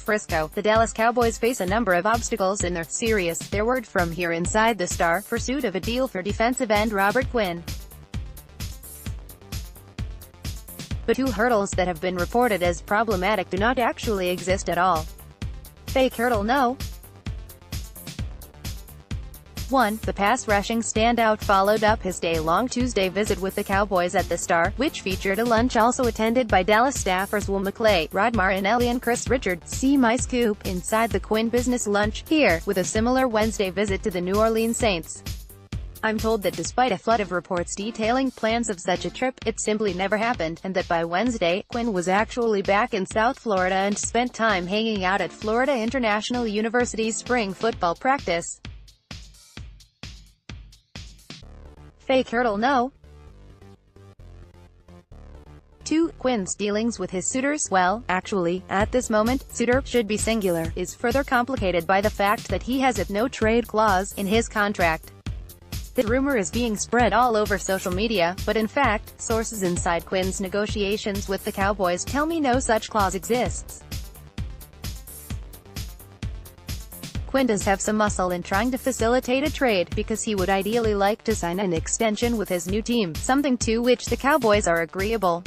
FRISCO, the Dallas Cowboys face a number of obstacles in their series, their word from here inside the Star, pursuit of a deal for defensive end Robert Quinn. But two hurdles that have been reported as problematic do not actually exist at all. Fake hurdle no. 1. The pass-rushing standout followed up his day-long Tuesday visit with the Cowboys at the Star, which featured a lunch also attended by Dallas staffers Will McClay, Marinelli and Kris Richard. See my scoop inside the Quinn Business lunch, here, with a similar Wednesday visit to the New Orleans Saints. I'm told that despite a flood of reports detailing plans of such a trip, it simply never happened, and that by Wednesday, Quinn was actually back in South Florida and spent time hanging out at Florida International University's spring football practice. Fake hurdle no. 2. Quinn's dealings with his suitors, well, actually, at this moment, suitor should be singular, is further complicated by the fact that he has a no-trade clause in his contract. The rumor is being spread all over social media, but in fact, sources inside Quinn's negotiations with the Cowboys tell me no such clause exists. Quinn does have some muscle in trying to facilitate a trade, because he would ideally like to sign an extension with his new team, something to which the Cowboys are agreeable.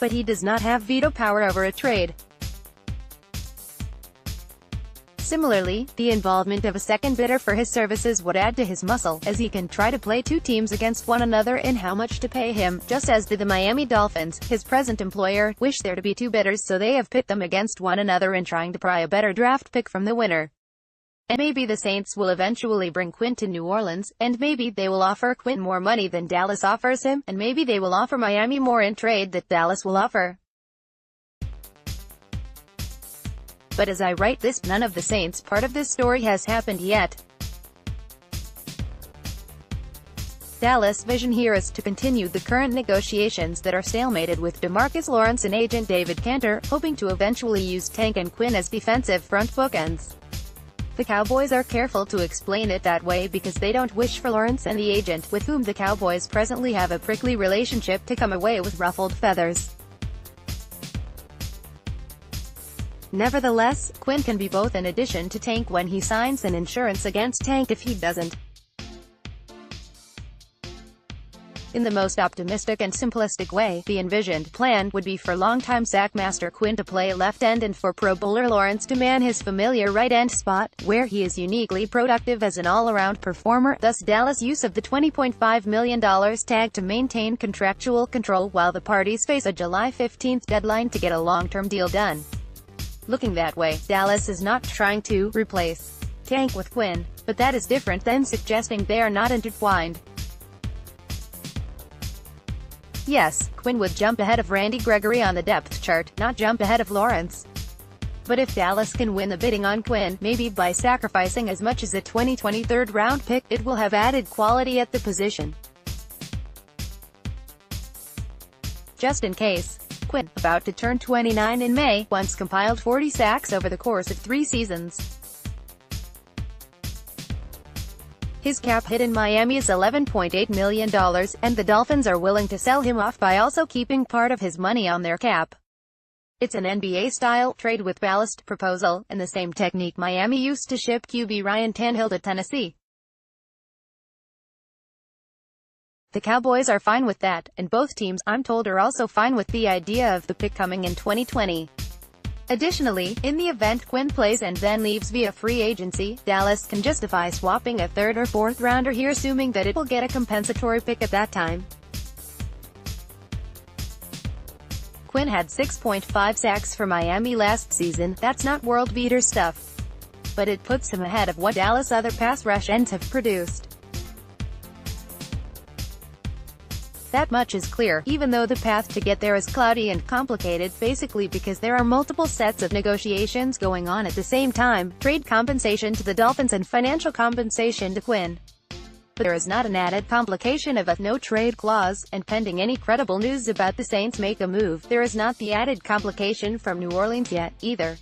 But he does not have veto power over a trade. Similarly, the involvement of a second bidder for his services would add to his muscle, as he can try to play two teams against one another in how much to pay him, just as did the Miami Dolphins, his present employer, wish there to be two bidders, so they have pit them against one another in trying to pry a better draft pick from the winner. And maybe the Saints will eventually bring Quinn to New Orleans, and maybe they will offer Quinn more money than Dallas offers him, and maybe they will offer Miami more in trade that Dallas will offer. But as I write this, none of the Saints part of this story has happened yet. Dallas' vision here is to continue the current negotiations that are stalemated with DeMarcus Lawrence and agent David Cantor, hoping to eventually use Tank and Quinn as defensive front bookends. The Cowboys are careful to explain it that way because they don't wish for Lawrence and the agent, with whom the Cowboys presently have a prickly relationship, to come away with ruffled feathers. Nevertheless, Quinn can be both in addition to Tank when he signs, and insurance against Tank if he doesn't. In the most optimistic and simplistic way, the envisioned plan would be for longtime sackmaster Quinn to play left end and for Pro Bowler Lawrence to man his familiar right end spot, where he is uniquely productive as an all-around performer, thus Dallas' use of the $20.5 million tag to maintain contractual control while the parties face a July 15 deadline to get a long-term deal done. Looking that way, Dallas is not trying to replace Tank with Quinn, but that is different than suggesting they are not intertwined. Yes, Quinn would jump ahead of Randy Gregory on the depth chart, not jump ahead of Lawrence. But if Dallas can win the bidding on Quinn, maybe by sacrificing as much as a 2020 third-round pick, it will have added quality at the position. Just in case, Quinn, about to turn 29 in May, once compiled 40 sacks over the course of 3 seasons. His cap hit in Miami is $11.8 million, and the Dolphins are willing to sell him off by also keeping part of his money on their cap. It's an NBA-style trade with ballast proposal, and the same technique Miami used to ship QB Ryan Tannehill to Tennessee. The Cowboys are fine with that, and both teams, I'm told, are also fine with the idea of the pick coming in 2020. Additionally, in the event Quinn plays and then leaves via free agency, Dallas can justify swapping a third or fourth rounder here, assuming that it will get a compensatory pick at that time. Quinn had 6.5 sacks for Miami last season. That's not world-beater stuff, but it puts him ahead of what Dallas' other pass rush ends have produced. That much is clear, even though the path to get there is cloudy and complicated, basically because there are multiple sets of negotiations going on at the same time: trade compensation to the Dolphins and financial compensation to Quinn. But there is not an added complication of a no-trade clause, and pending any credible news about the Saints make a move, there is not the added complication from New Orleans yet, either.